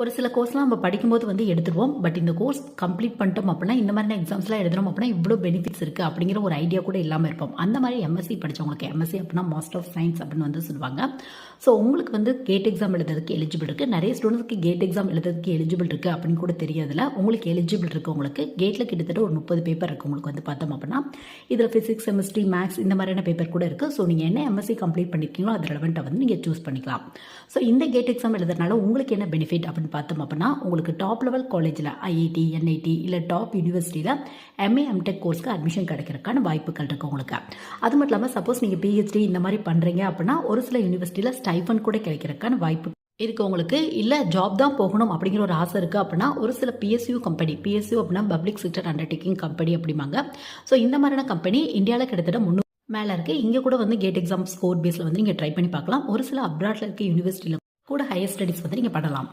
ஒரு சில கோர்ஸ்லாம் நம்ம படிக்கும்போது வந்து எடுத்துருவோம். பட் இந்த கோர்ஸ் கம்ப்ளீட் பண்ணிட்டோம் அப்படின்னா, இந்த மாதிரியான எக்ஸாம்ஸ்லாம் எழுதுறோம் அப்படின்னா, இவ்வளோ பெனிஃபிட்ஸ் இருக்கு அப்படிங்கிற ஒரு ஐடியா கூட இல்லாம இருப்போம். அந்த மாதிரி எம்எஸ்சி படிச்சவங்களுக்கு எம்எஸ்சி அப்படின்னா மாஸ்டர் ஆஃப் சயின்ஸ் அப்படின்னு வந்து சொல்லுவாங்க. ஸோ உங்களுக்கு வந்து கேட் எக்ஸாம் எழுதுறதுக்கு எலிஜிபிள் இருக்கு. நிறைய ஸ்டூடெண்ட்ஸ்க்கு கேட் எக்ஸாம் எழுதுறதுக்கு எலிஜிபிள் இருக்கு அப்படின்னு கூட தெரியாதுல. உங்களுக்கு எலிஜிபிள் இருக்கு. உங்களுக்கு கேட்ல கிட்டத்தட்ட ஒரு 30 பேப்பர் இருக்கு. உங்களுக்கு வந்து பார்த்தோம் அப்படின்னா, இதில் பிசிக்ஸ், கெமிஸ்ட்ரி, மேக்ஸ் இந்த மாதிரியான பேப்பர் கூட இருக்கு. ஸோ நீங்க என்ன எம்எஸ்சி கம்ப்ளீட் பண்ணிருக்கீங்களோ அது ரெலவெண்ட்டாக வந்து நீங்க சூஸ் பண்ணிக்கலாம். ஸோ இந்த கேட் எக்ஸாம் எழுதுறதுனால உங்களுக்கு என்ன பெனிஃபிட் அப்படின்னு பார்த்தோம் அப்படின்னா, உங்களுக்கு டாப் லெவல் காலேஜில் ஐஐடி, என்ஐடி இல்லை டாப் யூனிவர்சிட்டியில் எம்ஏ, எம்டெக் கோர்ஸ்க்கு அட்மிஷன் கிடைக்கிறதுக்கான வாய்ப்புகள் இருக்குது உங்களுக்கு. அது மட்டும் இல்லாமல் சப்போஸ் நீங்கள் பிஹெச்டி இந்த மாதிரி பண்ணுறீங்க அப்படின்னா ஒரு சில யூனிவர்சிட்டியில் ஸ்டைஃபன் கூட கிடைக்கிறதுக்கான வாய்ப்பு இருக்கு உங்களுக்கு. இல்லை ஜாப் தான் போகணும் அப்படிங்கிற ஒரு ஆசை இருக்குது அப்படின்னா ஒரு சில பிஎஸ்யூ கம்பெனி, பிஎஸ்யூ அப்படின்னா பப்ளிக் செக்டர் அண்டர்டேக்கிங் கம்பெனி அப்படிம்பாங்க. ஸோ இந்த மாதிரியான கம்பெனி இந்தியாவில் கிட்டத்தட்ட 300 மேலே இருக்குது. இங்கே கூட வந்து கேட் எக்ஸாம் ஸ்கோர் பேஸில் வந்து நீங்கள் ட்ரை பண்ணி பார்க்கலாம். ஒரு சில அப்ராட்ல இருக்க யூனிவர்சிட்டியில் கூட ஹையர் ஸ்டடீஸ் வந்து நீங்கள் பண்ணலாம்.